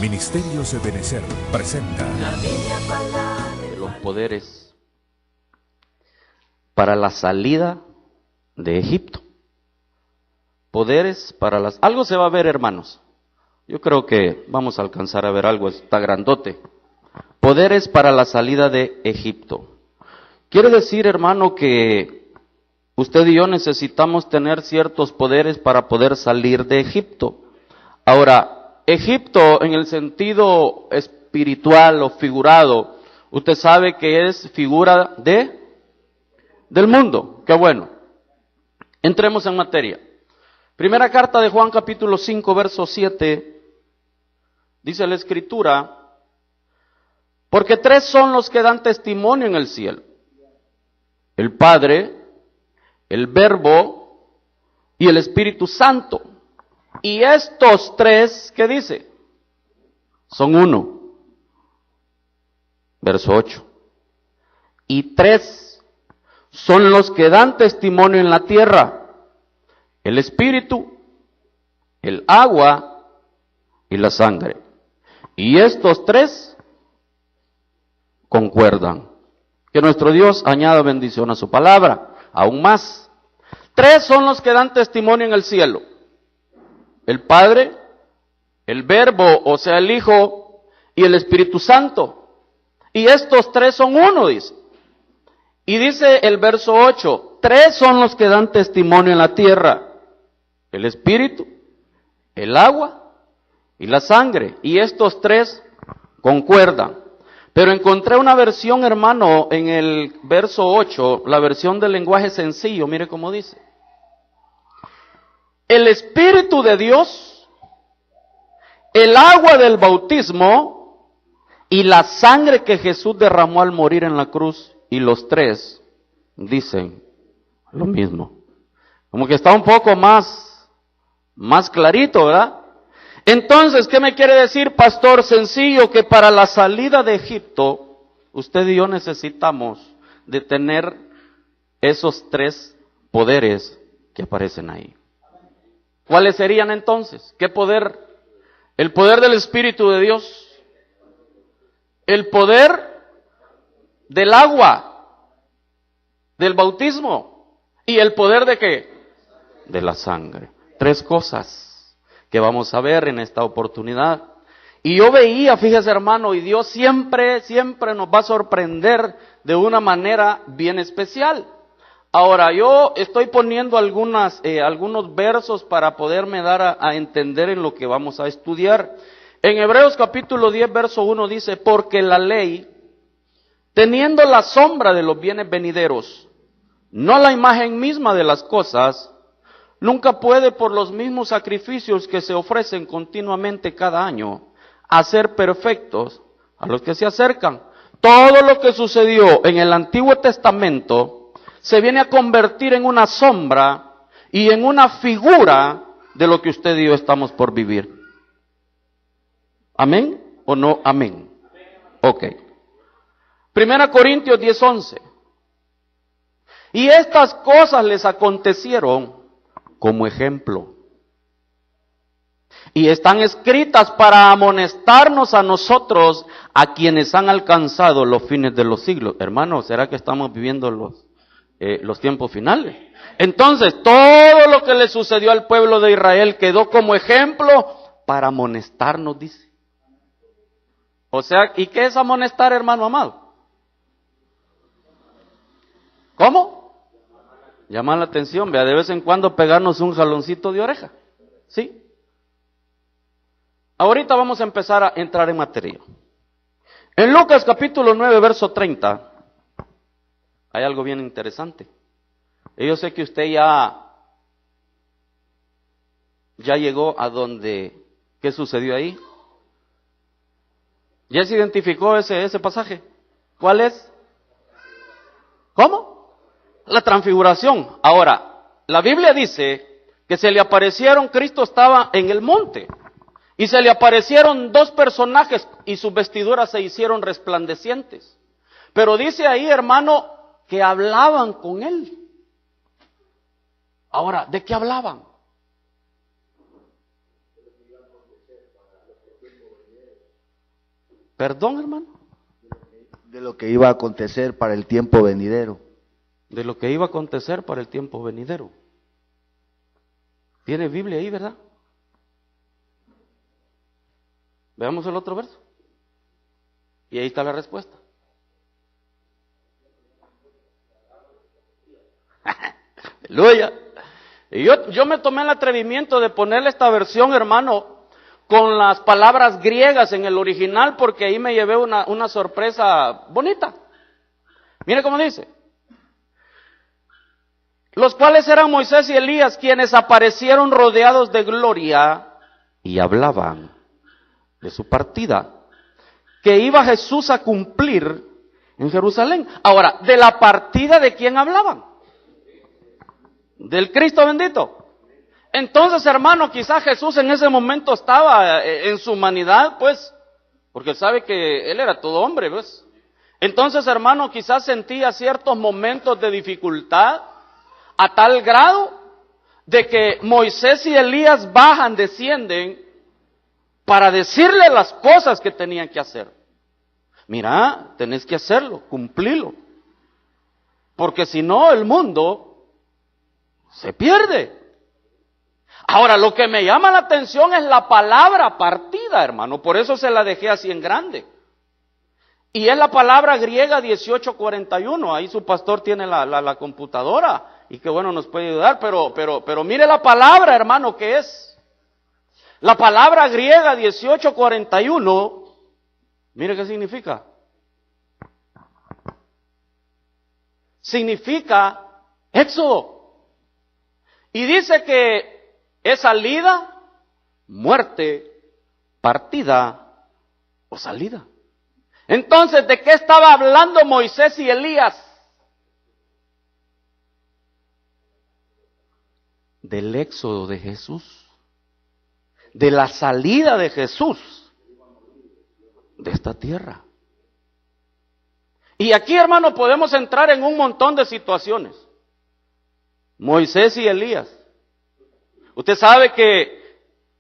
Ministerios Ebenecer presenta los poderes para la salida de Egipto. Poderes para las... Algo se va a ver, hermanos. Yo creo que vamos a alcanzar a ver algo, está grandote. Poderes para la salida de Egipto. Quiere decir, hermano, que usted y yo necesitamos tener ciertos poderes para poder salir de Egipto. Ahora, Egipto en el sentido espiritual o figurado, usted sabe que es figura del mundo. Qué bueno. Entremos en materia. Primera carta de Juan capítulo 5 verso 7, dice la Escritura, porque tres son los que dan testimonio en el cielo: el Padre, el Verbo y el Espíritu Santo. Y estos tres, ¿qué dice? Son uno. Verso 8. Y tres son los que dan testimonio en la tierra: el Espíritu, el agua y la sangre. Y estos tres concuerdan. Que nuestro Dios añada bendición a su palabra. Aún más. Tres son los que dan testimonio en el cielo: el Padre, el Verbo, o sea el Hijo, y el Espíritu Santo. Y estos tres son uno, dice. Y dice el verso 8, tres son los que dan testimonio en la tierra: el Espíritu, el agua y la sangre. Y estos tres concuerdan. Pero encontré una versión, hermano, en el verso 8, la versión del lenguaje sencillo, mire cómo dice: el Espíritu de Dios, el agua del bautismo y la sangre que Jesús derramó al morir en la cruz. Y los tres dicen lo mismo. Como que está un poco más clarito, ¿verdad? Entonces, ¿qué me quiere decir, pastor? Sencillo, que para la salida de Egipto, usted y yo necesitamos de tener esos tres poderes que aparecen ahí. ¿Cuáles serían entonces? ¿Qué poder? El poder del Espíritu de Dios, el poder del agua, del bautismo, y el poder ¿de qué? De la sangre. Tres cosas que vamos a ver en esta oportunidad. Y yo veía, fíjese hermano, y Dios siempre nos va a sorprender de una manera bien especial. Ahora, yo estoy poniendo algunos versos para poderme dar a entender en lo que vamos a estudiar. En Hebreos capítulo 10, verso 1 dice: porque la ley, teniendo la sombra de los bienes venideros, no la imagen misma de las cosas, nunca puede, por los mismos sacrificios que se ofrecen continuamente cada año, hacer perfectos a los que se acercan. Todo lo que sucedió en el Antiguo Testamento se viene a convertir en una sombra y en una figura de lo que usted y yo estamos por vivir. ¿Amén o no amén? Ok. 1 Corintios 10:11. Y estas cosas les acontecieron como ejemplo, y están escritas para amonestarnos a nosotros, a quienes han alcanzado los fines de los siglos. Hermanos, ¿será que estamos viviendo los tiempos finales? Entonces, todo lo que le sucedió al pueblo de Israel quedó como ejemplo para amonestarnos, dice. O sea, ¿y qué es amonestar, hermano amado? ¿Cómo? Llamar la atención, vea, de vez en cuando pegarnos un jaloncito de oreja, ¿sí? Ahorita vamos a empezar a entrar en materia. En Lucas capítulo 9, verso 30, hay algo bien interesante. Y yo sé que usted ya llegó a donde, ¿qué sucedió ahí? ¿Ya se identificó ese pasaje? ¿Cuál es? ¿Cómo? La transfiguración. Ahora, la Biblia dice que se le aparecieron, Cristo estaba en el monte, y se le aparecieron dos personajes y sus vestiduras se hicieron resplandecientes. Pero dice ahí, hermano, que hablaban con él. Ahora, ¿de qué hablaban? Perdón, hermano. De lo que iba a acontecer para el tiempo venidero. De lo que iba a acontecer para el tiempo venidero. ¿Tiene Biblia ahí, verdad? Veamos el otro verso. Y ahí está la respuesta. Aleluya. Y yo me tomé el atrevimiento de ponerle esta versión, hermano, con las palabras griegas en el original, porque ahí me llevé una sorpresa bonita. Mire cómo dice. Los cuales eran Moisés y Elías, quienes aparecieron rodeados de gloria y hablaban de su partida, que iba Jesús a cumplir en Jerusalén. Ahora, ¿de la partida de quién hablaban? Del Cristo bendito. Entonces, hermano, quizás Jesús en ese momento estaba en su humanidad, pues, porque sabe que Él era todo hombre, pues. Entonces, hermano, quizás sentía ciertos momentos de dificultad, a tal grado de que Moisés y Elías bajan, descienden, para decirle las cosas que tenían que hacer. Mira, tenés que hacerlo, cumplirlo. Porque si no, el mundo se pierde. Ahora, lo que me llama la atención es la palabra partida, hermano. Por eso se la dejé así en grande. Y es la palabra griega 1841. Ahí su pastor tiene la computadora. Y que bueno, nos puede ayudar. Pero mire la palabra, hermano, que es. La palabra griega 1841, mire qué significa. Significa éxodo. Y dice que es salida, muerte, partida o salida. Entonces, ¿de qué estaba hablando Moisés y Elías? Del éxodo de Jesús. De la salida de Jesús de esta tierra. Y aquí, hermano, podemos entrar en un montón de situaciones. Moisés y Elías. Usted sabe que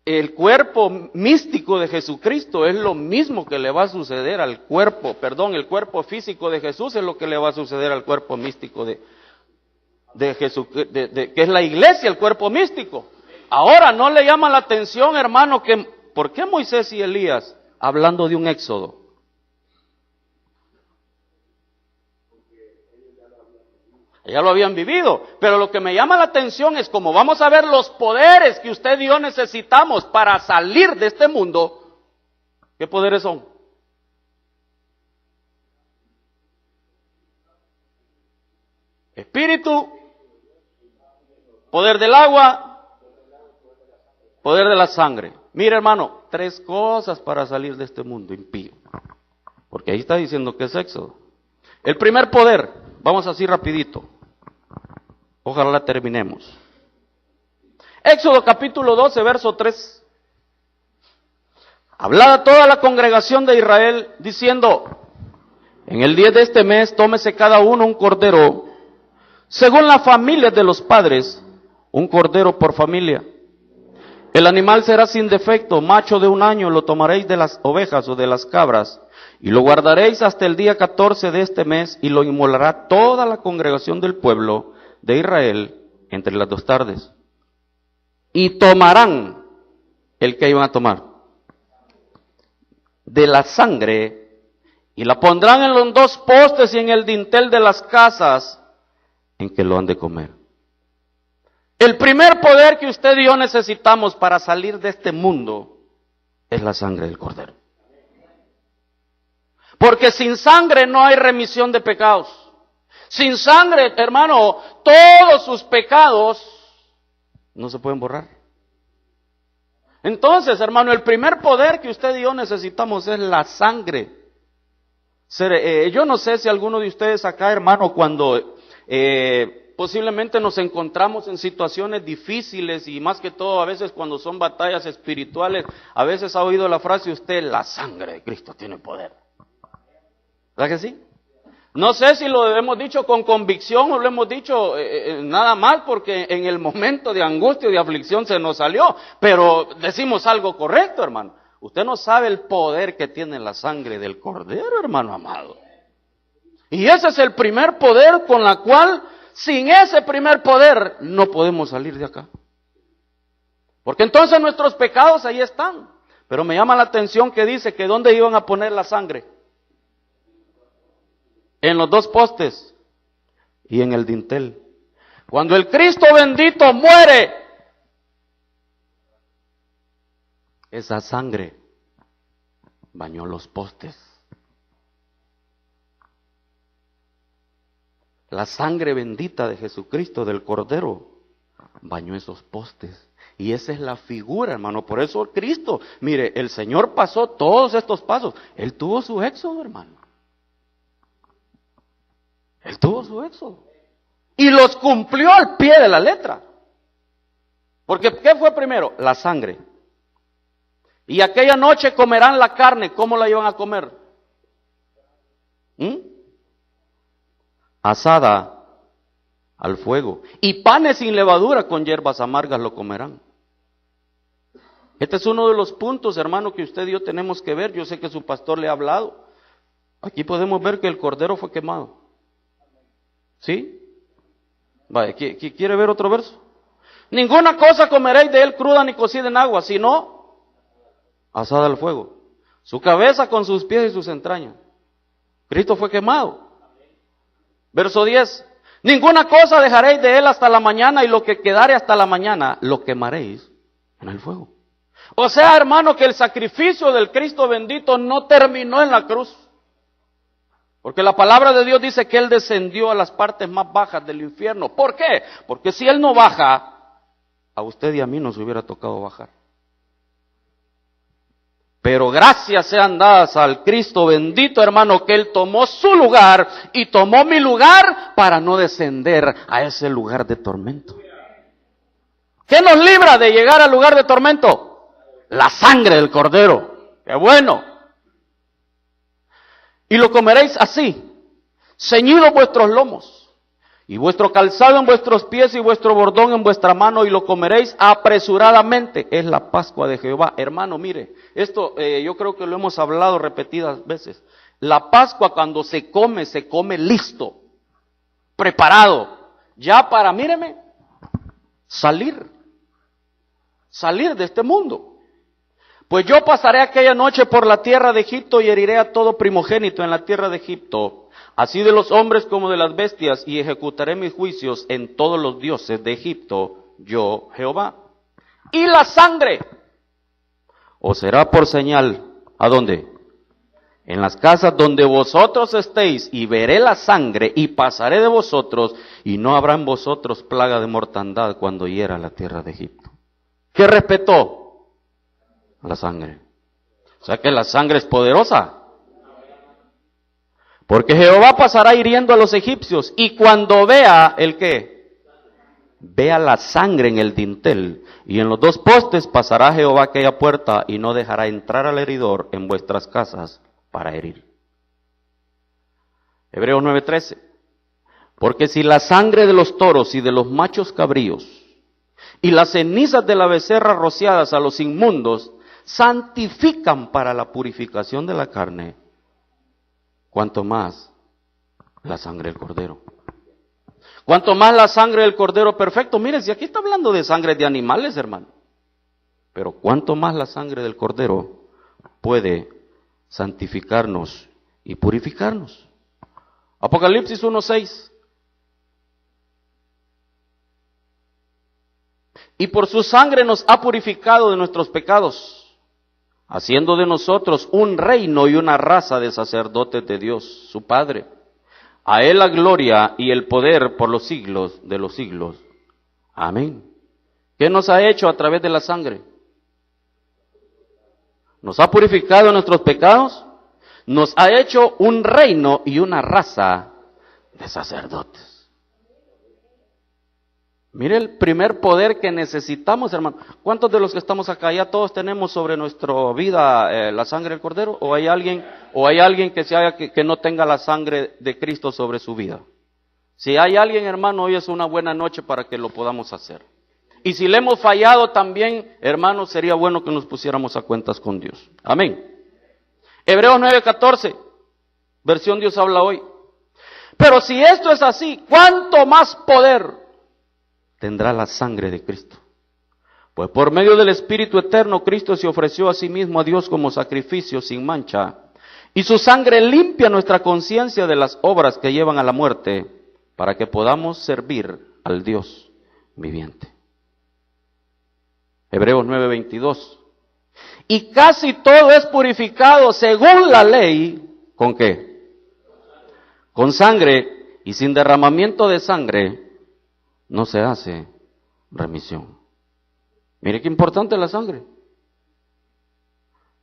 el cuerpo místico de Jesucristo es lo mismo que le va a suceder al cuerpo, el cuerpo físico de Jesús es lo que le va a suceder al cuerpo místico de Jesús, que es la iglesia, el cuerpo místico. Ahora, ¿no le llama la atención, hermano, que por qué Moisés y Elías hablando de un éxodo? Ya lo habían vivido, pero lo que me llama la atención es como vamos a ver los poderes que usted y yo necesitamos para salir de este mundo. ¿Qué poderes son? Espíritu, poder del agua, poder de la sangre. Mire, hermano, 3 cosas para salir de este mundo impío. Porque ahí está diciendo que es éxodo. El primer poder, vamos así rapidito. Ojalá la terminemos. Éxodo capítulo 12, verso 3. Hablad a toda la congregación de Israel, diciendo, en el 10 de este mes, tómese cada uno un cordero, según las familias de los padres, un cordero por familia. El animal será sin defecto, macho de 1 año, lo tomaréis de las ovejas o de las cabras, y lo guardaréis hasta el día 14 de este mes, y lo inmolará toda la congregación del pueblo de Israel entre las 2 tardes. Y tomarán, ¿el que iban a tomar? De la sangre, y la pondrán en los 2 postes y en el dintel de las casas en que lo han de comer. El primer poder que usted y yo necesitamos para salir de este mundo es la sangre del Cordero. Porque sin sangre no hay remisión de pecados. Sin sangre, hermano, todos sus pecados no se pueden borrar. Entonces, hermano, el primer poder que usted y yo necesitamos es la sangre. Yo no sé si alguno de ustedes acá, hermano, cuando posiblemente nos encontramos en situaciones difíciles y más que todo a veces cuando son batallas espirituales, a veces ha oído la frase usted, la sangre de Cristo tiene poder. ¿Verdad que sí? No sé si lo hemos dicho con convicción o lo hemos dicho nada mal porque en el momento de angustia y de aflicción se nos salió, pero decimos algo correcto, hermano. Usted no sabe el poder que tiene la sangre del Cordero, hermano amado. Y ese es el primer poder con la cual, sin ese primer poder, no podemos salir de acá. Porque entonces nuestros pecados ahí están. Pero me llama la atención que dice que ¿dónde iban a poner la sangre? En los dos postes y en el dintel. Cuando el Cristo bendito muere, esa sangre bañó los postes. La sangre bendita de Jesucristo, del Cordero, bañó esos postes. Y esa es la figura, hermano. Por eso Cristo, mire, el Señor pasó todos estos pasos. Él tuvo su éxodo, hermano. Él tuvo su éxodo. Y los cumplió al pie de la letra. Porque ¿qué fue primero? La sangre. Y aquella noche comerán la carne. ¿Cómo la iban a comer? Asada al fuego. Y panes sin levadura con hierbas amargas lo comerán. Este es uno de los puntos, hermano, que usted y yo tenemos que ver. Yo sé que su pastor le ha hablado. Aquí podemos ver que el cordero fue quemado. ¿Sí? Vaya, ¿quiere ver otro verso? Ninguna cosa comeréis de él cruda ni cocida en agua, sino asada al fuego. Su cabeza con sus pies y sus entrañas. Cristo fue quemado. Verso 10. Ninguna cosa dejaréis de él hasta la mañana, y lo que quedare hasta la mañana lo quemaréis en el fuego. O sea, hermano, que el sacrificio del Cristo bendito no terminó en la cruz. Porque la palabra de Dios dice que Él descendió a las partes más bajas del infierno. ¿Por qué? Porque si Él no baja, a usted y a mí nos hubiera tocado bajar. Pero gracias sean dadas al Cristo bendito, hermano, que Él tomó su lugar y tomó mi lugar para no descender a ese lugar de tormento. ¿Qué nos libra de llegar al lugar de tormento? La sangre del Cordero. ¡Qué bueno! Y lo comeréis así, ceñidos vuestros lomos, y vuestro calzado en vuestros pies y vuestro bordón en vuestra mano, y lo comeréis apresuradamente. Es la Pascua de Jehová. Hermano, mire, esto yo creo que lo hemos hablado repetidas veces. La Pascua cuando se come listo, preparado, ya para, míreme, salir de este mundo. Pues yo pasaré aquella noche por la tierra de Egipto y heriré a todo primogénito en la tierra de Egipto, así de los hombres como de las bestias, y ejecutaré mis juicios en todos los dioses de Egipto, yo Jehová. Y la sangre os será por señal, ¿a dónde? En las casas donde vosotros estéis, y veré la sangre, y pasaré de vosotros, y no habrá en vosotros plaga de mortandad cuando hiera la tierra de Egipto. ¿Qué respetó? La sangre. O sea que la sangre es poderosa. Porque Jehová pasará hiriendo a los egipcios, y cuando vea el qué, vea la sangre en el dintel y en los dos postes, pasará Jehová aquella puerta y no dejará entrar al heridor en vuestras casas para herir. Hebreos 9:13. Porque si la sangre de los toros y de los machos cabríos y las cenizas de la becerra rociadas a los inmundos santifican para la purificación de la carne, cuanto más la sangre del Cordero. Cuanto más la sangre del Cordero perfecto. Miren, si aquí está hablando de sangre de animales, hermano. Pero cuanto más la sangre del Cordero puede santificarnos y purificarnos. Apocalipsis 1:6. Y por su sangre nos ha purificado de nuestros pecados, haciendo de nosotros un reino y una raza de sacerdotes de Dios, su Padre. A Él la gloria y el poder por los siglos de los siglos. Amén. ¿Qué nos ha hecho a través de la sangre? Nos ha purificado de nuestros pecados, nos ha hecho un reino y una raza de sacerdotes. Mire el primer poder que necesitamos, hermano. ¿Cuántos de los que estamos acá ya todos tenemos sobre nuestra vida la sangre del Cordero? ¿O hay alguien que no tenga la sangre de Cristo sobre su vida? Si hay alguien, hermano, hoy es una buena noche para que lo podamos hacer. Y si le hemos fallado también, hermanos, sería bueno que nos pusiéramos a cuentas con Dios. Amén. Hebreos 9:14, versión Dios habla hoy. Pero si esto es así, ¿cuánto más poder tendrá la sangre de Cristo? Pues por medio del Espíritu eterno, Cristo se ofreció a sí mismo a Dios como sacrificio sin mancha, y su sangre limpia nuestra conciencia de las obras que llevan a la muerte, para que podamos servir al Dios viviente. Hebreos 9:22. Y casi todo es purificado según la ley, ¿con qué? Con sangre, y sin derramamiento de sangre no se hace remisión. Mire qué importante es la sangre.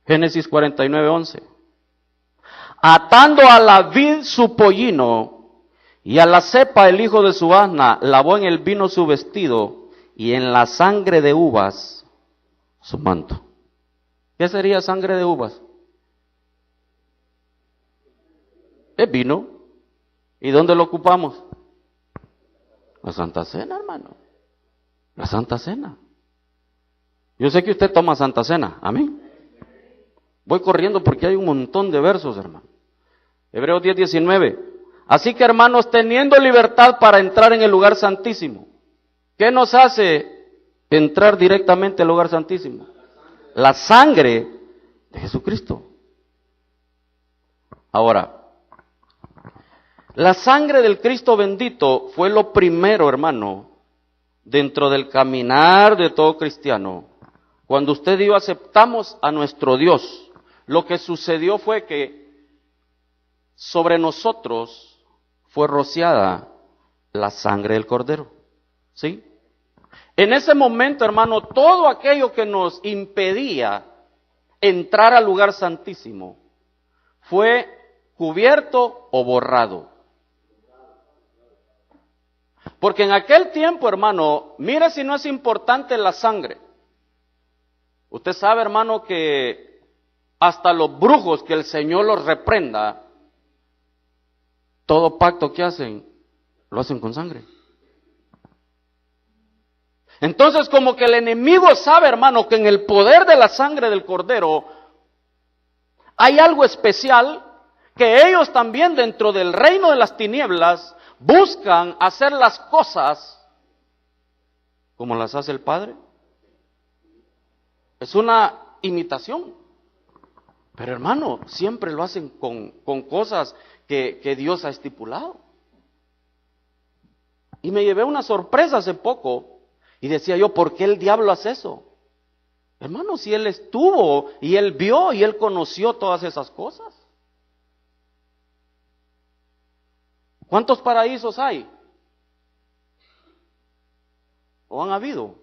Génesis 49:11. Atando a la vid su pollino, y a la cepa el hijo de su asna, lavó en el vino su vestido, y en la sangre de uvas su manto. ¿Qué sería sangre de uvas? Es vino. ¿Y dónde lo ocupamos? La Santa Cena, hermano. La Santa Cena. Yo sé que usted toma Santa Cena. Amén. Voy corriendo porque hay un montón de versos, hermano. Hebreos 10:19. Así que, hermanos, teniendo libertad para entrar en el lugar santísimo. ¿Qué nos hace entrar directamente al lugar santísimo? La sangre de Jesucristo. Ahora, la sangre del Cristo bendito fue lo primero, hermano, dentro del caminar de todo cristiano. Cuando usted y yo aceptamos a nuestro Dios, lo que sucedió fue que sobre nosotros fue rociada la sangre del Cordero. ¿Sí? En ese momento, hermano, todo aquello que nos impedía entrar al lugar santísimo fue cubierto o borrado. Porque en aquel tiempo, hermano, mire si no es importante la sangre. Usted sabe, hermano, que hasta los brujos, que el Señor los reprenda, todo pacto que hacen, lo hacen con sangre. Entonces, como que el enemigo sabe, hermano, que en el poder de la sangre del Cordero hay algo especial, que ellos también dentro del reino de las tinieblas buscan hacer las cosas como las hace el Padre. Es una imitación. Pero hermano, siempre lo hacen con cosas que Dios ha estipulado. Y me llevé una sorpresa hace poco. Y decía yo, ¿por qué el diablo hace eso? Hermano, si él estuvo y él vio y él conoció todas esas cosas. ¿Cuántos paraísos hay? ¿O han habido?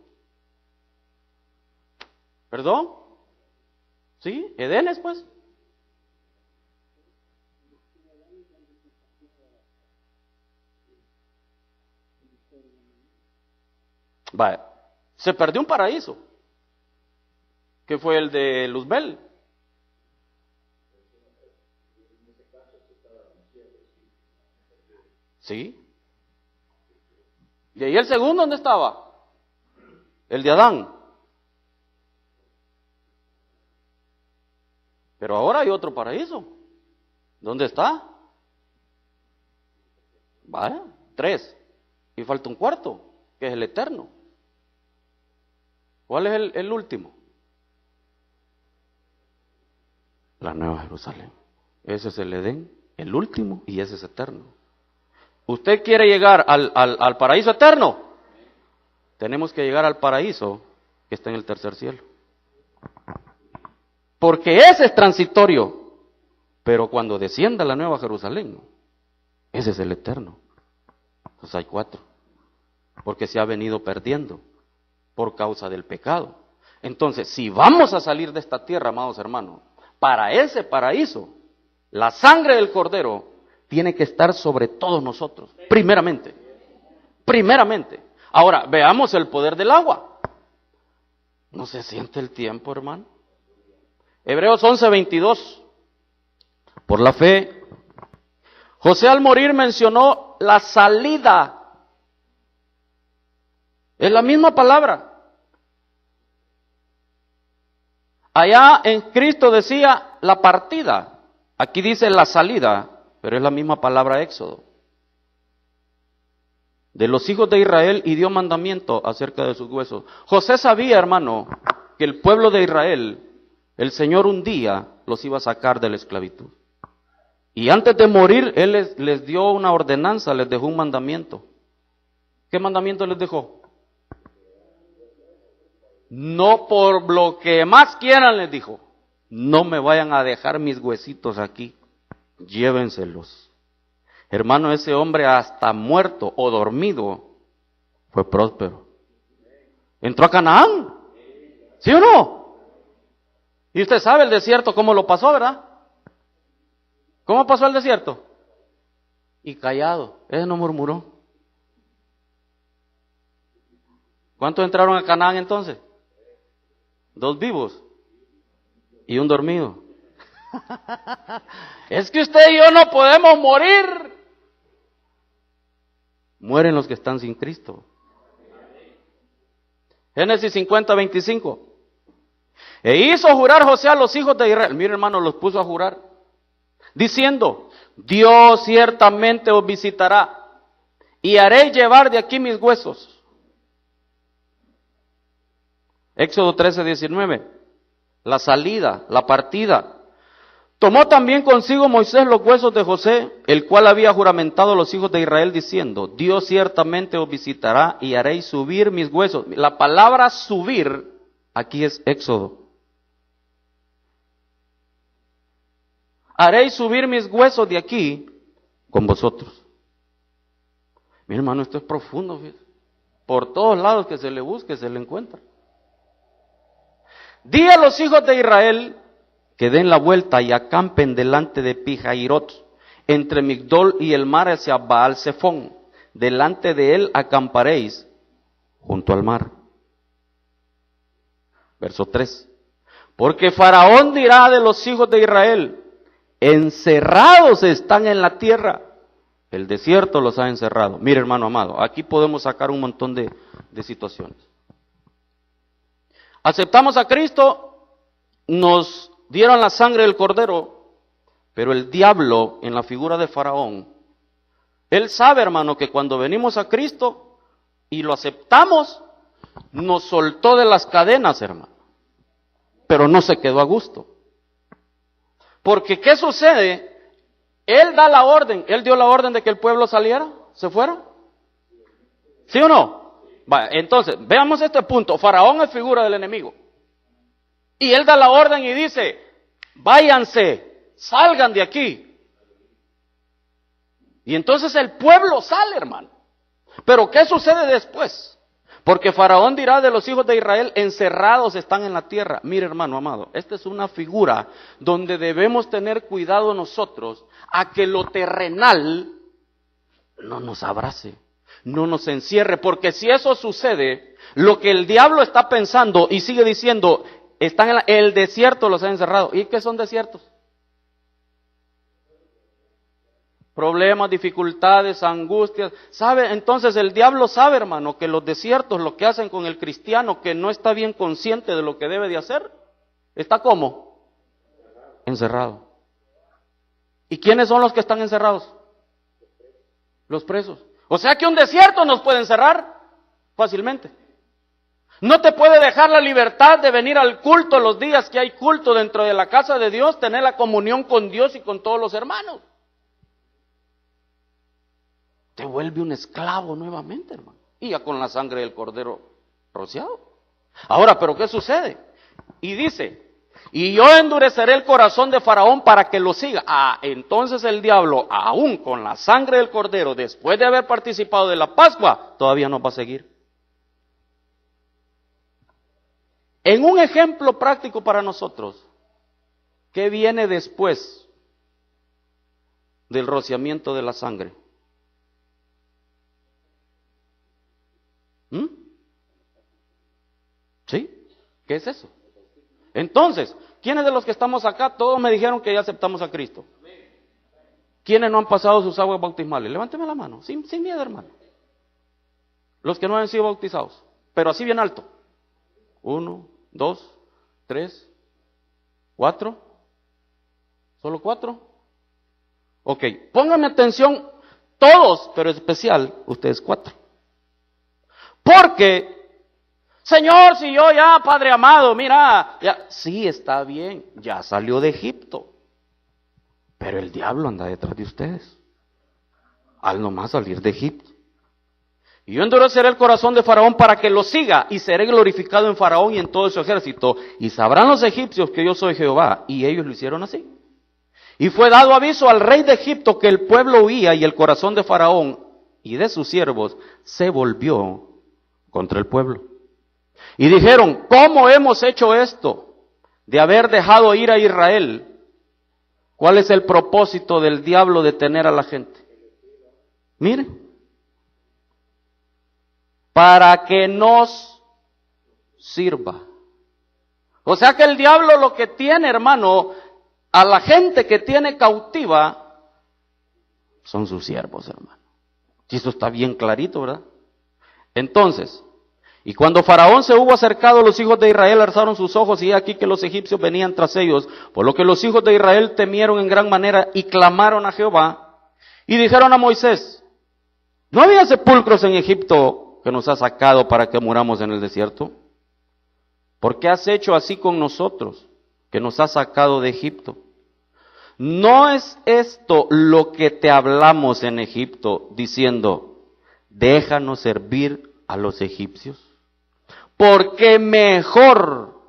¿Perdón? ¿Sí? ¿Edenes, pues? Vaya, se perdió un paraíso, que fue el de Luzbel. ¿Sí? ¿Y ahí el segundo dónde estaba? El de Adán. Pero ahora hay otro paraíso. ¿Dónde está? Vaya, 3. Y falta un cuarto, que es el eterno. ¿Cuál es el último? La Nueva Jerusalén. Ese es el Edén, el último, y ese es eterno. ¿Usted quiere llegar al paraíso eterno? Tenemos que llegar al paraíso que está en el tercer cielo. Porque ese es transitorio. Pero cuando descienda la Nueva Jerusalén, ese es el eterno. Entonces hay 4. Porque se ha venido perdiendo por causa del pecado. Entonces, si vamos a salir de esta tierra, amados hermanos, para ese paraíso, la sangre del Cordero tiene que estar sobre todos nosotros, primeramente. Primeramente. Ahora, veamos el poder del agua. ¿No se siente el tiempo, hermano? Hebreos 11:22. Por la fe, José al morir mencionó la salida. Es la misma palabra. Allá en Cristo decía la partida, aquí dice la salida, pero es la misma palabra Éxodo. De los hijos de Israel y dio mandamiento acerca de sus huesos. José sabía, hermano, que el pueblo de Israel, el Señor un día los iba a sacar de la esclavitud. Y antes de morir, Él les dio una ordenanza, les dejó un mandamiento. ¿Qué mandamiento les dejó? No por lo que más quieran, les dijo. No me vayan a dejar mis huesitos aquí, llévenselos. Hermano, ese hombre hasta muerto o dormido fue próspero. Entró a Canaán, ¿sí o no? Y usted sabe el desierto cómo lo pasó, ¿verdad? ¿Cómo pasó el desierto? Y callado, ese no murmuró. ¿Cuántos entraron a Canaán entonces? 2 vivos y un dormido. Es que usted y yo no podemos morir. Mueren los que están sin Cristo. Génesis 50:25. E hizo jurar José a los hijos de Israel. Mire, hermano, los puso a jurar, diciendo: Dios ciertamente os visitará y haré llevar de aquí mis huesos. Éxodo 13:19. La salida, la partida. Tomó también consigo Moisés los huesos de José, el cual había juramentado a los hijos de Israel, diciendo: Dios ciertamente os visitará y haréis subir mis huesos. La palabra subir aquí es Éxodo. Haréis subir mis huesos de aquí con vosotros. Mi hermano, esto es profundo, fíjate. Por todos lados que se le busque, se le encuentra. Di a los hijos de Israel que den la vuelta y acampen delante de Pihairot, entre Migdol y el mar hacia Baal Zephón. Delante de él acamparéis junto al mar. Verso 3. Porque Faraón dirá de los hijos de Israel: encerrados están en la tierra. El desierto los ha encerrado. Mire, hermano amado, aquí podemos sacar un montón de situaciones. Aceptamos a Cristo, nos dieron la sangre del Cordero, pero el diablo, en la figura de Faraón, él sabe, hermano, que cuando venimos a Cristo y lo aceptamos, nos soltó de las cadenas, hermano, pero no se quedó a gusto. Porque, ¿qué sucede? Él da la orden, él dio la orden de que el pueblo saliera, se fuera. ¿Sí o no? Vaya, entonces, veamos este punto. Faraón es figura del enemigo. Y él da la orden y dice: váyanse, salgan de aquí. Y entonces el pueblo sale, hermano. Pero ¿qué sucede después? Porque Faraón dirá de los hijos de Israel: encerrados están en la tierra. Mire, hermano amado, esta es una figura donde debemos tener cuidado nosotros a que lo terrenal no nos abrace, no nos encierre. Porque si eso sucede, lo que el diablo está pensando y sigue diciendo: están en el desierto, los han encerrado. ¿Y qué son desiertos? Problemas, dificultades, angustias. ¿Sabe? Entonces el diablo sabe, hermano, que los desiertos, lo que hacen con el cristiano que no está bien consciente de lo que debe de hacer, ¿está cómo? Encerrado. ¿Y quiénes son los que están encerrados? Los presos. O sea que un desierto nos puede encerrar fácilmente. No te puede dejar la libertad de venir al culto los días que hay culto dentro de la casa de Dios, tener la comunión con Dios y con todos los hermanos. Te vuelve un esclavo nuevamente, hermano. Y ya con la sangre del Cordero rociado. Ahora, ¿pero qué sucede? Y dice: y yo endureceré el corazón de Faraón para que lo siga. Entonces el diablo, aún con la sangre del Cordero, después de haber participado de la Pascua, todavía nos va a seguir. En un ejemplo práctico para nosotros, ¿qué viene después del rociamiento de la sangre? ¿Sí? ¿Qué es eso? Entonces, ¿quiénes de los que estamos acá, todos me dijeron que ya aceptamos a Cristo? ¿Quiénes no han pasado sus aguas bautismales? Levánteme la mano, sin miedo, hermano. Los que no han sido bautizados, pero así bien alto. 1, 2, 3, ¿4? ¿Solo 4? Ok, pónganme atención todos, pero especial ustedes 4. Porque, Señor, si yo ya, Padre amado, mira, ya, sí, está bien, ya salió de Egipto, pero el diablo anda detrás de ustedes, al nomás salir de Egipto. Y yo endureceré el corazón de Faraón para que lo siga, y seré glorificado en Faraón y en todo su ejército, y sabrán los egipcios que yo soy Jehová, y ellos lo hicieron así. Y fue dado aviso al rey de Egipto que el pueblo huía, y el corazón de Faraón y de sus siervos se volvió contra el pueblo. Y dijeron, ¿cómo hemos hecho esto de haber dejado ir a Israel? ¿Cuál es el propósito del diablo de tener a la gente? Miren, para que nos sirva. O sea que el diablo lo que tiene, hermano, a la gente que tiene cautiva, son sus siervos, hermano. Y eso está bien clarito, ¿verdad? Entonces, y cuando Faraón se hubo acercado, los hijos de Israel alzaron sus ojos, y aquí que los egipcios venían tras ellos, por lo que los hijos de Israel temieron en gran manera y clamaron a Jehová, y dijeron a Moisés, ¿no había sepulcros en Egipto que nos has sacado para que muramos en el desierto? ¿Por qué has hecho así con nosotros, que nos has sacado de Egipto? ¿No es esto lo que te hablamos en Egipto, diciendo, déjanos servir a los egipcios? Porque mejor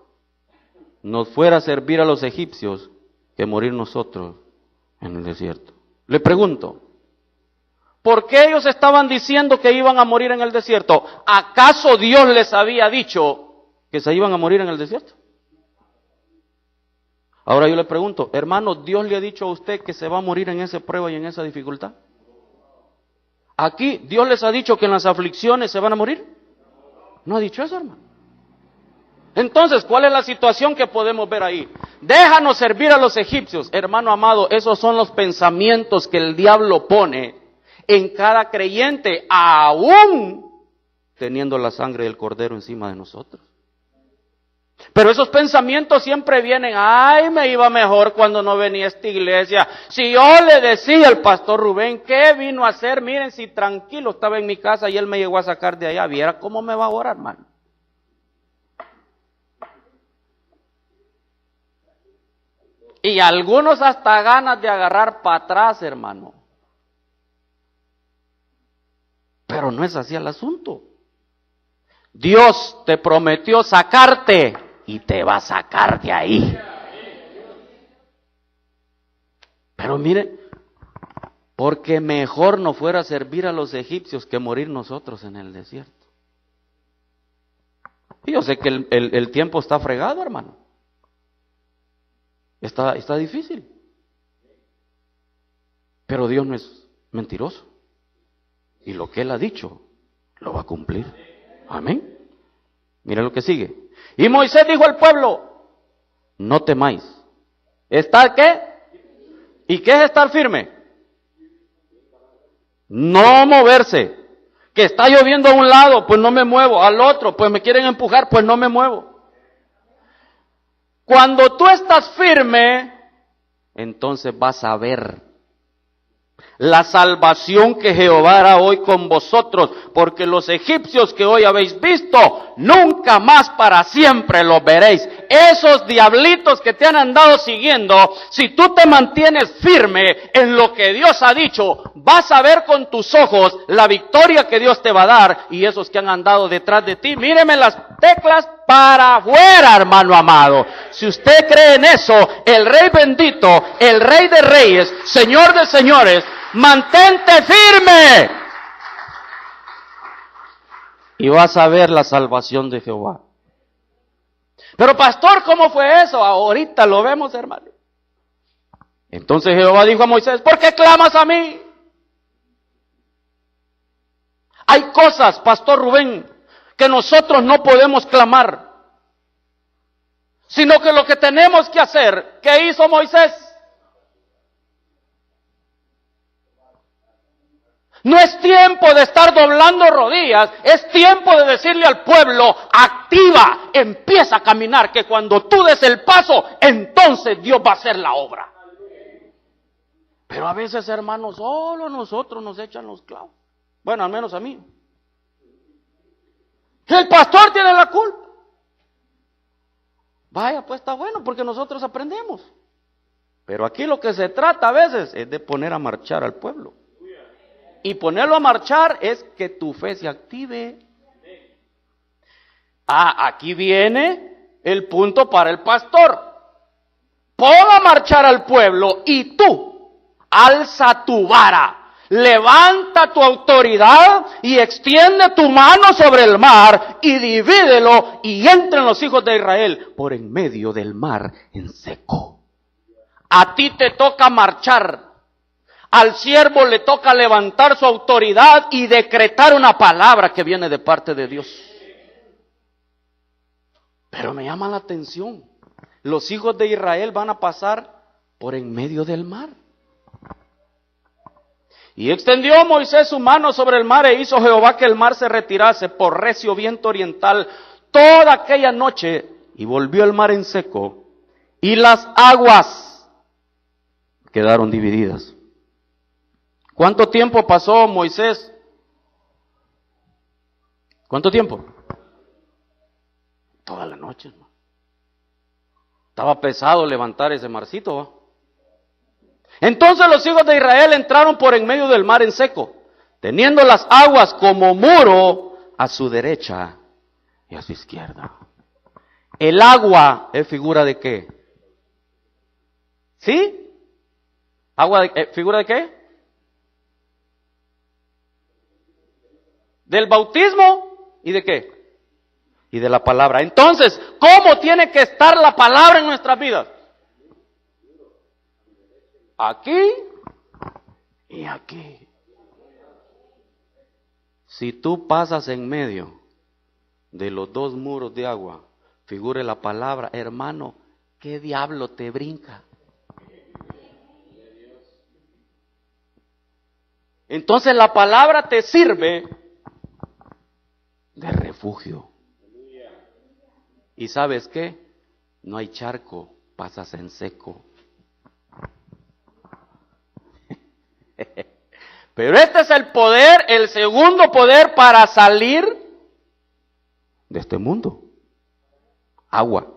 nos fuera servir a los egipcios que morir nosotros en el desierto. Le pregunto, ¿por qué ellos estaban diciendo que iban a morir en el desierto? ¿Acaso Dios les había dicho que se iban a morir en el desierto? Ahora yo le pregunto, hermano, ¿Dios le ha dicho a usted que se va a morir en esa prueba y en esa dificultad? ¿Aquí Dios les ha dicho que en las aflicciones se van a morir? No ha dicho eso, hermano. Entonces, ¿cuál es la situación que podemos ver ahí? Déjanos servir a los egipcios. Hermano amado, esos son los pensamientos que el diablo pone en cada creyente, aún teniendo la sangre del Cordero encima de nosotros. Pero esos pensamientos siempre vienen, ay, me iba mejor cuando no venía a esta iglesia. Si yo le decía al pastor Rubén, ¿qué vino a hacer? Miren, si tranquilo estaba en mi casa y él me llegó a sacar de allá, viera cómo me va ahora, hermano. Y algunos hasta ganas de agarrar para atrás, hermano. Pero no es así el asunto. Dios te prometió sacarte y te va a sacar de ahí. Pero mire, porque mejor no fuera servir a los egipcios que morir nosotros en el desierto. Y yo sé que el tiempo está fregado, hermano. Está difícil. Pero Dios no es mentiroso. Y lo que Él ha dicho, lo va a cumplir. Amén. Mira lo que sigue. Y Moisés dijo al pueblo, no temáis. ¿Estar qué? ¿Y qué es estar firme? No moverse. Que está lloviendo a un lado, pues no me muevo. Al otro, pues me quieren empujar, pues no me muevo. Cuando tú estás firme, entonces vas a ver la salvación que Jehová hará hoy con vosotros, porque los egipcios que hoy habéis visto, nunca más para siempre los veréis. Esos diablitos que te han andado siguiendo, si tú te mantienes firme en lo que Dios ha dicho, vas a ver con tus ojos la victoria que Dios te va a dar, y esos que han andado detrás de ti, míreme las teclas para afuera, hermano amado. Si usted cree en eso, el Rey bendito, el Rey de reyes, Señor de señores, mantente firme y vas a ver la salvación de Jehová. Pero pastor, ¿cómo fue eso? Ahorita lo vemos, hermano. Entonces Jehová dijo a Moisés, ¿por qué clamas a mí? Hay cosas, pastor Rubén, que nosotros no podemos clamar, sino que lo que tenemos que hacer, ¿qué hizo Moisés? No es tiempo de estar doblando rodillas, es tiempo de decirle al pueblo, activa, empieza a caminar, que cuando tú des el paso, entonces Dios va a hacer la obra. Pero a veces, hermanos, solo nosotros nos echan los clavos. Bueno, al menos a mí. El pastor tiene la culpa. Vaya, pues está bueno, porque nosotros aprendemos. Pero aquí lo que se trata a veces es de poner a marchar al pueblo. Y ponerlo a marchar es que tu fe se active. Aquí viene el punto para el pastor. Pon a marchar al pueblo y tú alza tu vara, levanta tu autoridad y extiende tu mano sobre el mar y divídelo y entren los hijos de Israel por en medio del mar en seco. A ti te toca marchar. Al siervo le toca levantar su autoridad y decretar una palabra que viene de parte de Dios. Pero me llama la atención. Los hijos de Israel van a pasar por en medio del mar. Y extendió Moisés su mano sobre el mar e hizo Jehová que el mar se retirase por recio viento oriental toda aquella noche y volvió el mar en seco y las aguas quedaron divididas. ¿Cuánto tiempo pasó Moisés? ¿Cuánto tiempo? Toda la noche, ¿no? Estaba pesado levantar ese marcito, ¿va? Entonces los hijos de Israel entraron por en medio del mar en seco, teniendo las aguas como muro a su derecha y a su izquierda. El agua es figura de qué? ¿Sí? ¿Agua figura de qué? Del bautismo y de qué? Y de la palabra. Entonces, ¿cómo tiene que estar la palabra en nuestras vidas? Aquí y aquí. Si tú pasas en medio de los dos muros de agua, figure la palabra, hermano, ¿qué diablo te brinca? Entonces la palabra te sirve de refugio. ¿Y sabes qué? No hay charco, pasas en seco. Pero este es el poder, el segundo poder para salir de este mundo. Agua.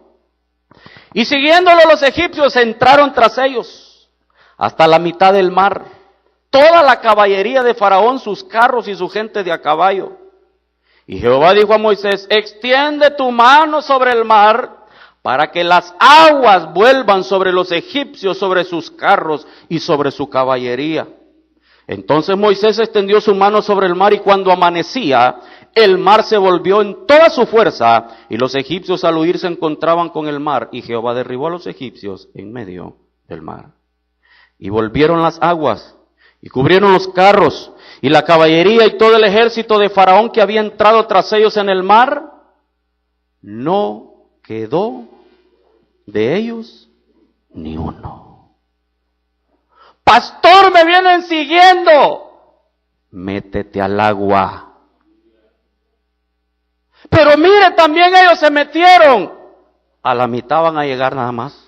Y siguiéndolo los egipcios entraron tras ellos hasta la mitad del mar. Toda la caballería de Faraón, sus carros y su gente de a caballo. Y Jehová dijo a Moisés, extiende tu mano sobre el mar para que las aguas vuelvan sobre los egipcios, sobre sus carros y sobre su caballería. Entonces Moisés extendió su mano sobre el mar y cuando amanecía, el mar se volvió en toda su fuerza y los egipcios al huir se encontraban con el mar y Jehová derribó a los egipcios en medio del mar. Y volvieron las aguas y cubrieron los carros y la caballería y todo el ejército de Faraón que había entrado tras ellos en el mar, no quedó de ellos ni uno. Pastor, me vienen siguiendo. Métete al agua. Pero mire, también ellos se metieron. A la mitad van a llegar nada más.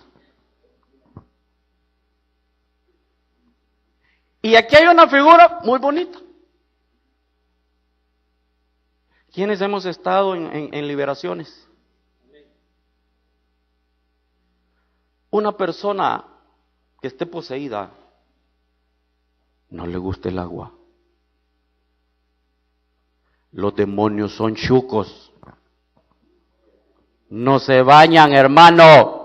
Y aquí hay una figura muy bonita. ¿Quiénes hemos estado en liberaciones? Una persona que esté poseída no le gusta el agua. Los demonios son chucos. No se bañan, hermano.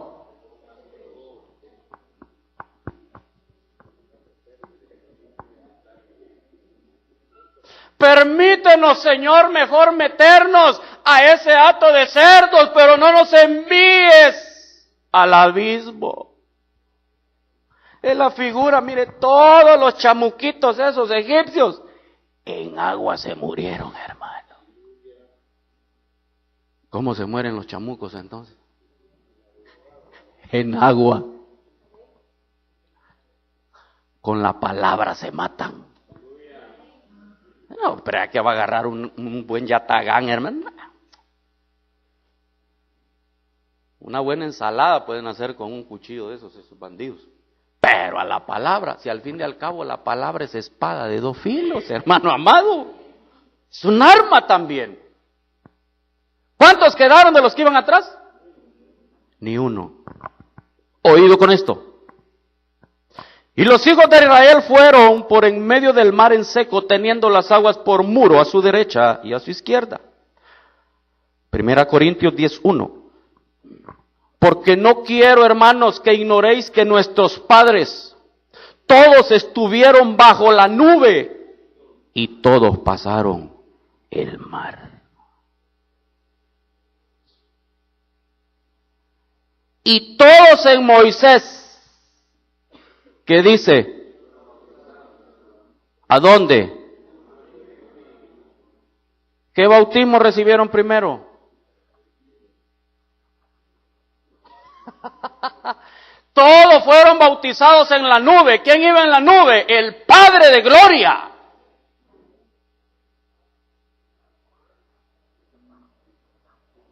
Permítenos, Señor, mejor meternos a ese hato de cerdos, pero no nos envíes al abismo. Es la figura, mire, todos los chamuquitos esos egipcios en agua se murieron, hermano. ¿Cómo se mueren los chamucos entonces? En agua. Con la palabra se matan. No, pero hay que va a agarrar un buen yatagán, hermano. Una buena ensalada pueden hacer con un cuchillo de esos bandidos. Pero a la palabra, si al fin y al cabo la palabra es espada de dos filos, hermano amado. Es un arma también. ¿Cuántos quedaron de los que iban atrás? Ni uno. Oído con esto. Y los hijos de Israel fueron por en medio del mar en seco, teniendo las aguas por muro a su derecha y a su izquierda. 1 Corintios 10:1. Porque no quiero, hermanos, que ignoréis que nuestros padres todos estuvieron bajo la nube y todos pasaron el mar. Y todos en Moisés, ¿qué dice? ¿A dónde? ¿Qué bautismo recibieron primero? Todos fueron bautizados en la nube. ¿Quién iba en la nube? El Padre de Gloria.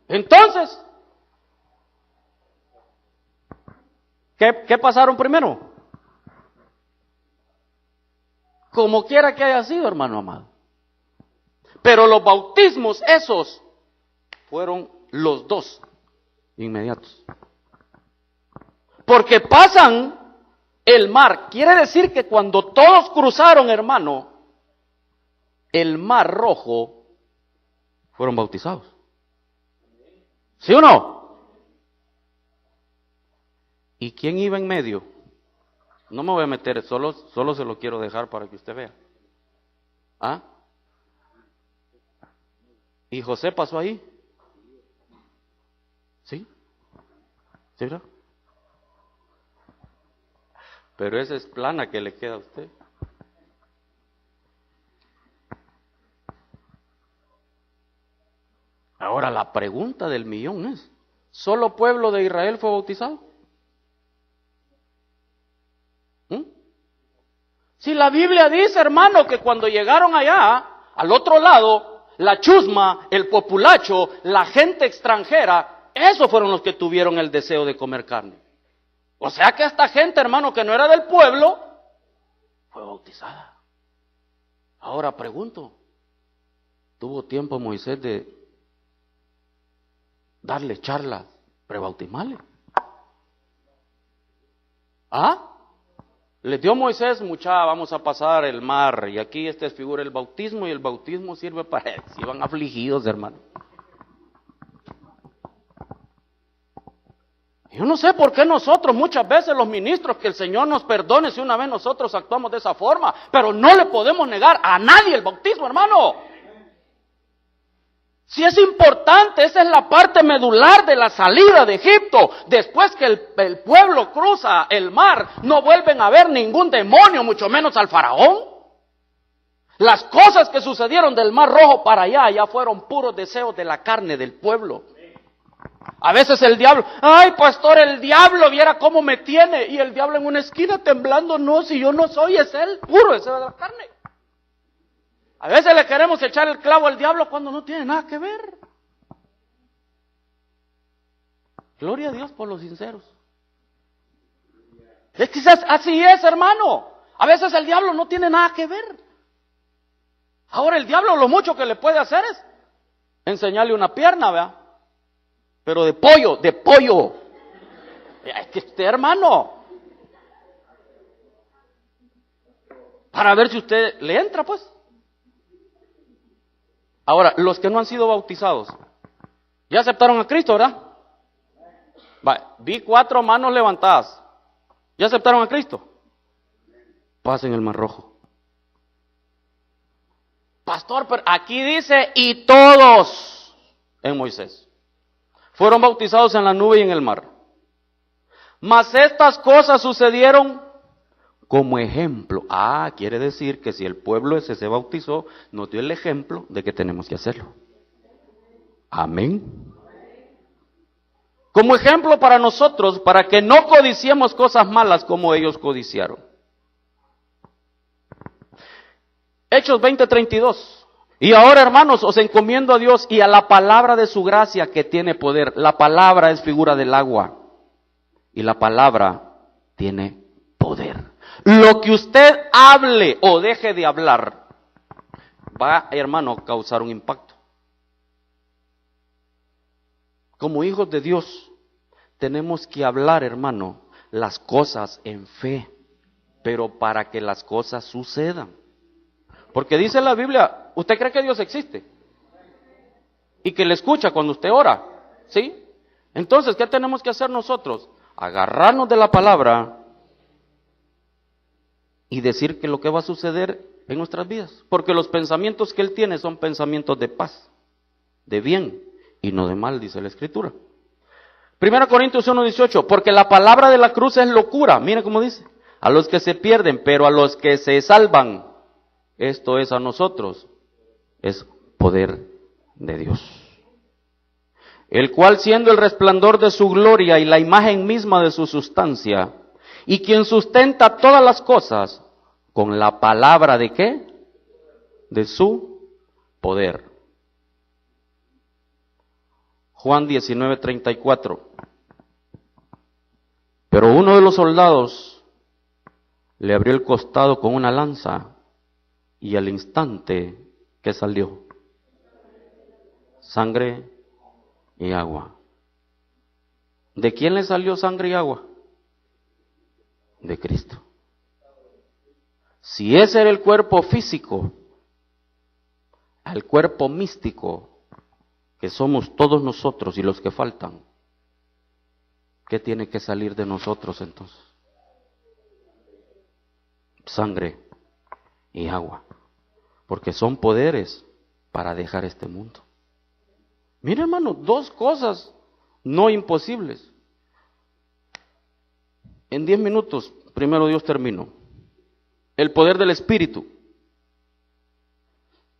Entonces, ¿qué pasaron primero? Como quiera que haya sido, hermano amado. Pero los bautismos esos fueron los dos inmediatos. Porque pasan el mar. Quiere decir que cuando todos cruzaron, hermano, el mar rojo, fueron bautizados. ¿Sí o no? ¿Y quién iba en medio? No me voy a meter, solo se lo quiero dejar para que usted vea. ¿Ah? ¿Y José pasó ahí? ¿Sí? ¿Sí, verdad? Pero esa es plana que le queda a usted. Ahora la pregunta del millón es, ¿solo pueblo de Israel fue bautizado? Si la Biblia dice, hermano, que cuando llegaron allá, al otro lado, la chusma, el populacho, la gente extranjera, esos fueron los que tuvieron el deseo de comer carne. O sea que esta gente, hermano, que no era del pueblo, fue bautizada. Ahora pregunto, ¿tuvo tiempo Moisés de darle charlas prebautismales? ¿Ah? Les dio Moisés, vamos a pasar el mar, y aquí figura el bautismo, y el bautismo sirve para eso. Iban afligidos, hermano. Yo no sé por qué nosotros, muchas veces los ministros, que el Señor nos perdone si una vez nosotros actuamos de esa forma, pero no le podemos negar a nadie el bautismo, hermano. Si es importante, esa es la parte medular de la salida de Egipto. Después que el pueblo cruza el mar, no vuelven a ver ningún demonio, mucho menos al faraón. Las cosas que sucedieron del Mar Rojo para allá, ya fueron puros deseos de la carne del pueblo. A veces el diablo, ay pastor, el diablo viera cómo me tiene, y el diablo en una esquina temblando, no, si yo no soy, es él, puro deseo de la carne. A veces le queremos echar el clavo al diablo cuando no tiene nada que ver. Gloria a Dios por los sinceros. Es que así es, hermano. A veces el diablo no tiene nada que ver. Ahora el diablo lo mucho que le puede hacer es enseñarle una pierna, ¿verdad? Pero de pollo. Es que usted, hermano, para ver si usted le entra, pues. Ahora, los que no han sido bautizados, ¿ya aceptaron a Cristo, verdad? Vi 4 manos levantadas. ¿Ya aceptaron a Cristo? Pasen el Mar Rojo. Pastor, pero aquí dice, y todos en Moisés fueron bautizados en la nube y en el mar. Mas estas cosas sucedieron como ejemplo. Quiere decir que si el pueblo ese se bautizó, nos dio el ejemplo de que tenemos que hacerlo. Amén. Como ejemplo para nosotros, para que no codiciemos cosas malas como ellos codiciaron. Hechos 20:32. Y ahora, hermanos, os encomiendo a Dios y a la palabra de su gracia que tiene poder. La palabra es figura del agua y la palabra tiene poder. Lo que usted hable o deje de hablar va, hermano, a causar un impacto. Como hijos de Dios tenemos que hablar, hermano, las cosas en fe, pero para que las cosas sucedan. Porque dice la Biblia, ¿usted cree que Dios existe? Y que le escucha cuando usted ora, ¿sí? Entonces, ¿qué tenemos que hacer nosotros? Agarrarnos de la palabra y decir que lo que va a suceder en nuestras vidas. Porque los pensamientos que Él tiene son pensamientos de paz, de bien y no de mal, dice la Escritura. 1 Corintios 1:18, porque la palabra de la cruz es locura, mire cómo dice, a los que se pierden, pero a los que se salvan, esto es a nosotros, es poder de Dios. El cual siendo el resplandor de su gloria y la imagen misma de su sustancia, y quien sustenta todas las cosas con la palabra de ¿qué? De su poder. Juan 19:34. Pero uno de los soldados le abrió el costado con una lanza y al instante, ¿qué salió? Sangre y agua. ¿De quién le salió sangre y agua? De Cristo. Si ese era el cuerpo físico, al cuerpo místico, que somos todos nosotros y los que faltan, ¿qué tiene que salir de nosotros entonces? Sangre y agua, porque son poderes para dejar este mundo. Mira, hermano, dos cosas no imposibles. En 10 minutos, primero Dios terminó. El poder del Espíritu.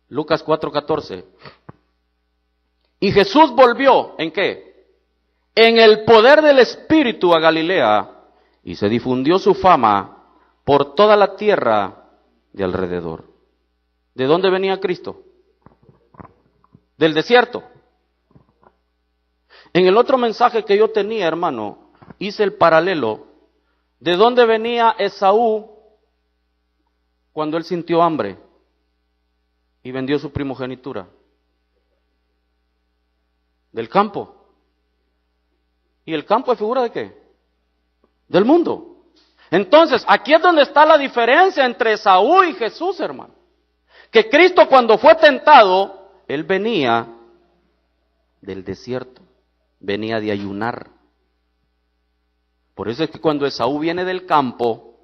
Lucas 4:14. Y Jesús volvió, ¿en qué? En el poder del Espíritu a Galilea, y se difundió su fama por toda la tierra de alrededor. ¿De dónde venía Cristo? Del desierto. En el otro mensaje que yo tenía, hermano, hice el paralelo. ¿De dónde venía Esaú cuando él sintió hambre y vendió su primogenitura? Del campo. ¿Y el campo es figura de qué? Del mundo. Entonces, aquí es donde está la diferencia entre Esaú y Jesús, hermano. Que Cristo cuando fue tentado, Él venía del desierto, venía de ayunar. Por eso es que cuando Esaú viene del campo,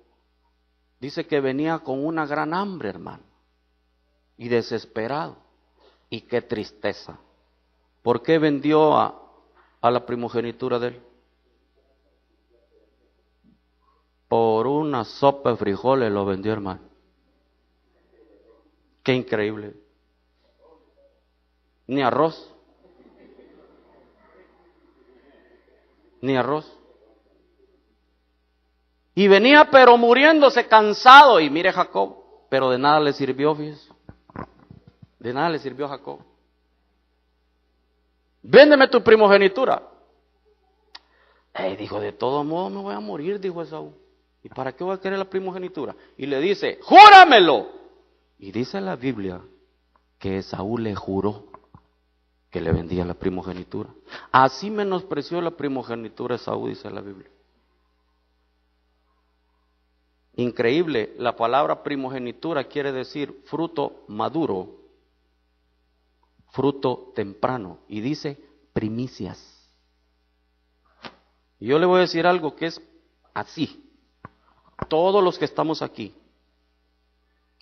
dice que venía con una gran hambre, hermano, y desesperado. Y qué tristeza. ¿Por qué vendió a la primogenitura de él? Por una sopa de frijoles lo vendió, hermano. Qué increíble. Ni arroz. Ni arroz. Y venía pero muriéndose cansado. Y mire Jacob, pero de nada le sirvió, fíjese. De nada le sirvió a Jacob. Véndeme tu primogenitura. Dijo, de todo modo me voy a morir, dijo Esaú. ¿Y para qué voy a querer la primogenitura? Y le dice, júramelo. Y dice la Biblia que Esaú le juró que le vendía la primogenitura. Así menospreció la primogenitura Esaú, dice la Biblia. Increíble, la palabra primogenitura quiere decir fruto maduro, fruto temprano, y dice primicias. Y yo le voy a decir algo que es así. Todos los que estamos aquí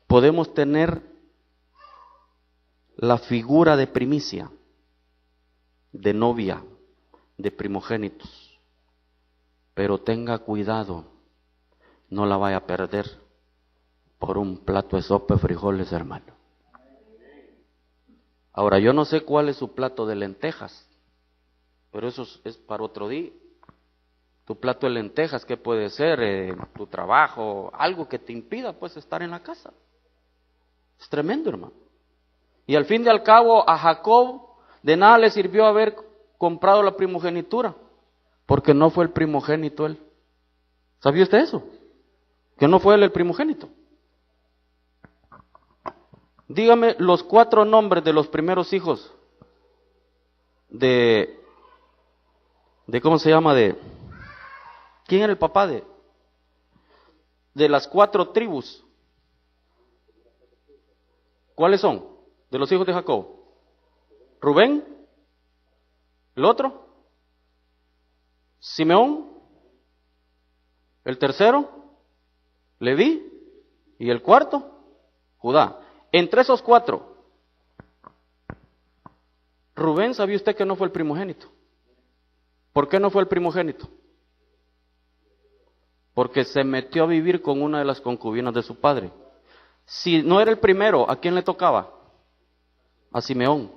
podemos tener la figura de primicia, de novia, de primogénitos, pero tenga cuidado, no la vaya a perder por un plato de sopa de frijoles, hermano. Ahora, yo no sé cuál es su plato de lentejas, pero eso es para otro día. Tu plato de lentejas, ¿qué puede ser? Tu trabajo, algo que te impida pues estar en la casa. Es tremendo, hermano. Y al fin y al cabo a Jacob de nada le sirvió haber comprado la primogenitura, porque no fue el primogénito él. ¿Sabía usted eso? Que no fue él el primogénito. Dígame los 4 nombres de los primeros hijos de ¿cómo se llama? ¿Quién era el papá de las 4 tribus? ¿Cuáles son? De los hijos de Jacob. Rubén, el otro, Simeón, el tercero, Leví, y el cuarto, Judá. Entre esos 4, Rubén, ¿sabía usted que no fue el primogénito? ¿Por qué no fue el primogénito? Porque se metió a vivir con una de las concubinas de su padre. Si no era el primero, ¿a quién le tocaba? A Simeón.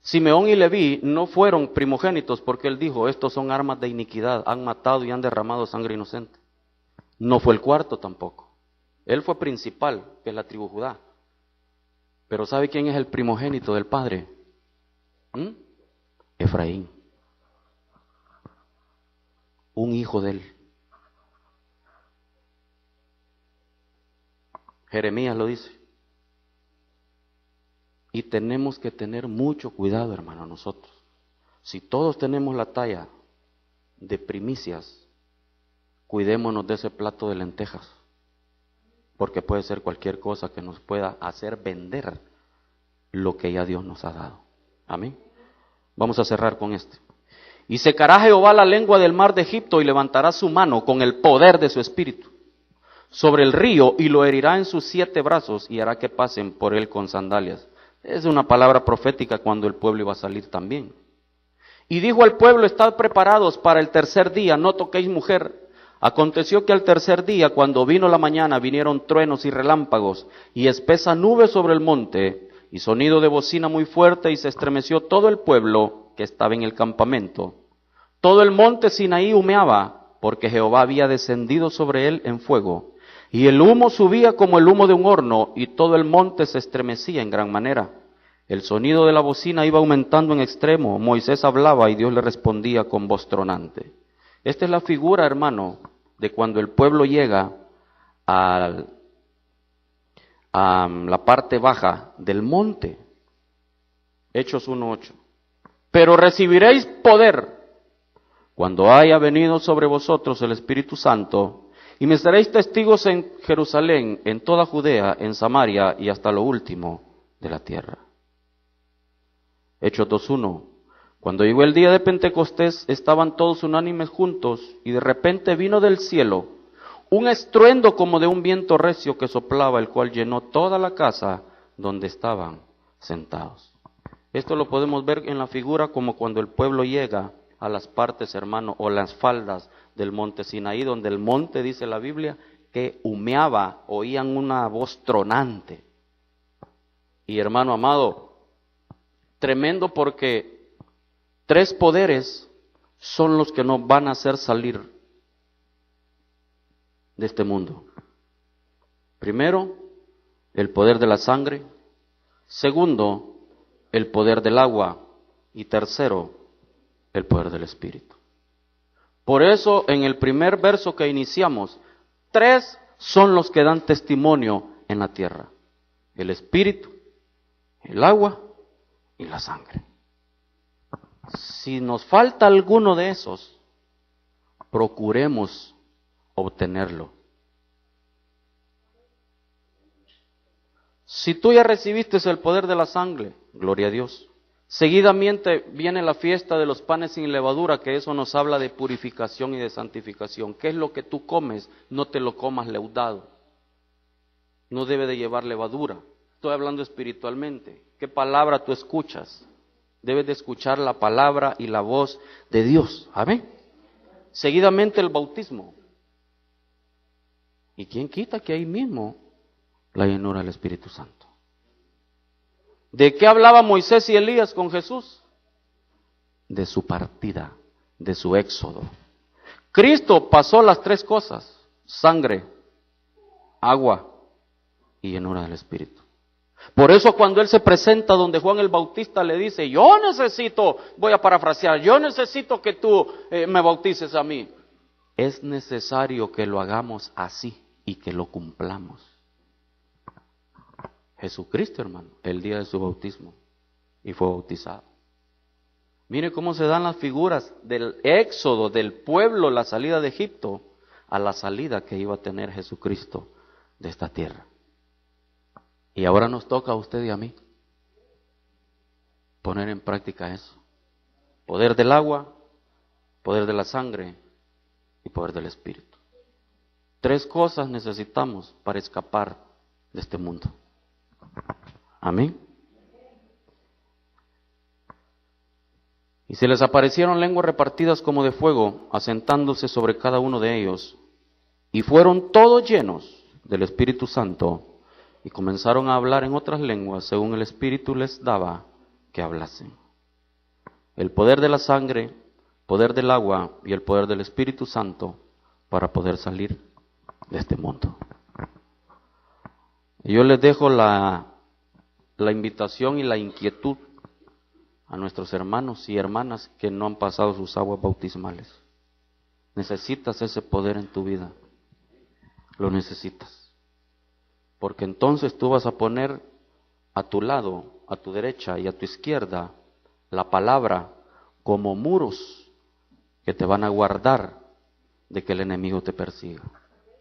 Simeón y Leví no fueron primogénitos porque él dijo, estos son armas de iniquidad, han matado y han derramado sangre inocente. No fue el cuarto tampoco. Él fue principal, que es la tribu Judá. Pero ¿sabe quién es el primogénito del padre? Efraín. Un hijo de él. Jeremías lo dice. Y tenemos que tener mucho cuidado, hermano, nosotros. Si todos tenemos la talla de primicias, cuidémonos de ese plato de lentejas. Porque puede ser cualquier cosa que nos pueda hacer vender lo que ya Dios nos ha dado. Amén. Vamos a cerrar con este. Y secará Jehová la lengua del mar de Egipto y levantará su mano con el poder de su espíritu sobre el río y lo herirá en sus 7 brazos y hará que pasen por él con sandalias. Es una palabra profética cuando el pueblo iba a salir también. Y dijo al pueblo, estad preparados para el tercer día, no toquéis mujer. Aconteció que al tercer día, cuando vino la mañana, vinieron truenos y relámpagos, y espesa nube sobre el monte, y sonido de bocina muy fuerte, y se estremeció todo el pueblo que estaba en el campamento. Todo el monte Sinaí humeaba, porque Jehová había descendido sobre él en fuego, y el humo subía como el humo de un horno, y todo el monte se estremecía en gran manera. El sonido de la bocina iba aumentando en extremo, Moisés hablaba y Dios le respondía con voz tronante. Esta es la figura, hermano, de cuando el pueblo llega a la parte baja del monte. Hechos 1:8. Pero recibiréis poder cuando haya venido sobre vosotros el Espíritu Santo, y me seréis testigos en Jerusalén, en toda Judea, en Samaria y hasta lo último de la tierra. Hechos 2:1. Cuando llegó el día de Pentecostés, estaban todos unánimes juntos, y de repente vino del cielo un estruendo como de un viento recio que soplaba, el cual llenó toda la casa donde estaban sentados. Esto lo podemos ver en la figura como cuando el pueblo llega a las partes, hermano, o las faldas del monte Sinaí, donde el monte, dice la Biblia, que humeaba, oían una voz tronante. Y hermano amado, tremendo, porque 3 poderes son los que nos van a hacer salir de este mundo. Primero, el poder de la sangre. Segundo, el poder del agua. Y tercero, el poder del Espíritu. Por eso, en el primer verso que iniciamos, 3 son los que dan testimonio en la tierra: el Espíritu, el agua y la sangre. Si nos falta alguno de esos, procuremos obtenerlo. Si tú ya recibiste el poder de la sangre, gloria a Dios. Seguidamente viene la fiesta de los panes sin levadura, que eso nos habla de purificación y de santificación. ¿Qué es lo que tú comes? No te lo comas leudado. No debe de llevar levadura. Estoy hablando espiritualmente. ¿Qué palabra tú escuchas? Debes de escuchar la palabra y la voz de Dios. Amén. Seguidamente el bautismo. ¿Y quién quita que ahí mismo la llenura del Espíritu Santo? ¿De qué hablaba Moisés y Elías con Jesús? De su partida, de su éxodo. Cristo pasó las 3 cosas: sangre, agua y llenura del Espíritu. Por eso cuando él se presenta donde Juan el Bautista le dice, yo necesito, voy a parafrasear, yo necesito que tú me bautices a mí. Es necesario que lo hagamos así y que lo cumplamos. Jesucristo, hermano, el día de su bautismo, y fue bautizado. Mire cómo se dan las figuras del éxodo del pueblo, la salida de Egipto, a la salida que iba a tener Jesucristo de esta tierra. Y ahora nos toca a usted y a mí poner en práctica eso. Poder del agua, poder de la sangre y poder del Espíritu. 3 cosas necesitamos para escapar de este mundo. Amén. Y se les aparecieron lenguas repartidas como de fuego, asentándose sobre cada uno de ellos, y fueron todos llenos del Espíritu Santo, y comenzaron a hablar en otras lenguas, según el Espíritu les daba que hablasen. El poder de la sangre, poder del agua y el poder del Espíritu Santo para poder salir de este mundo. Y yo les dejo la invitación y la inquietud a nuestros hermanos y hermanas que no han pasado sus aguas bautismales. Necesitas ese poder en tu vida. Lo necesitas. Porque entonces tú vas a poner a tu lado, a tu derecha y a tu izquierda, la palabra como muros que te van a guardar de que el enemigo te persiga.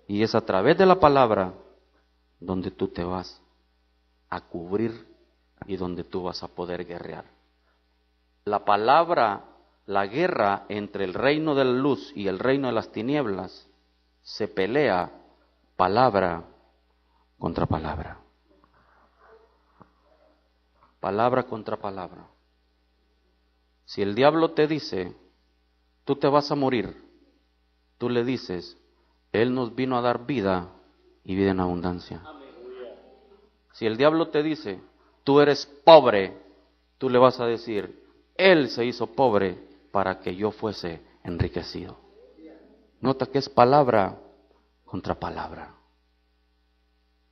Y es a través de la palabra donde tú te vas a cubrir y donde tú vas a poder guerrear. La palabra, la guerra entre el reino de la luz y el reino de las tinieblas, se pelea palabra contra palabra. Palabra contra palabra. Si el diablo te dice, tú te vas a morir, tú le dices, Él nos vino a dar vida y vida en abundancia. Si el diablo te dice, tú eres pobre, tú le vas a decir, Él se hizo pobre para que yo fuese enriquecido. Nota que es palabra contra palabra.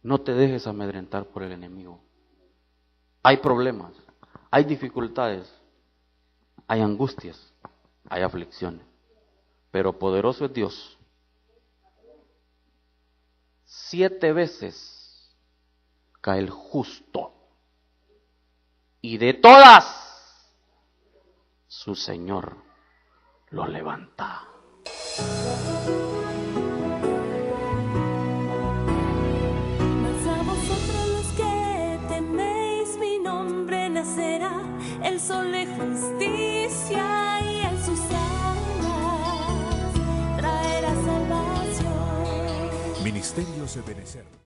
No te dejes amedrentar por el enemigo. Hay problemas, hay dificultades, hay angustias, hay aflicciones, pero poderoso es Dios. 7 veces cae el justo, y de todas su Señor lo levanta. El sol de justicia y en sus alas traerá salvación. Ministerios Ebenezer.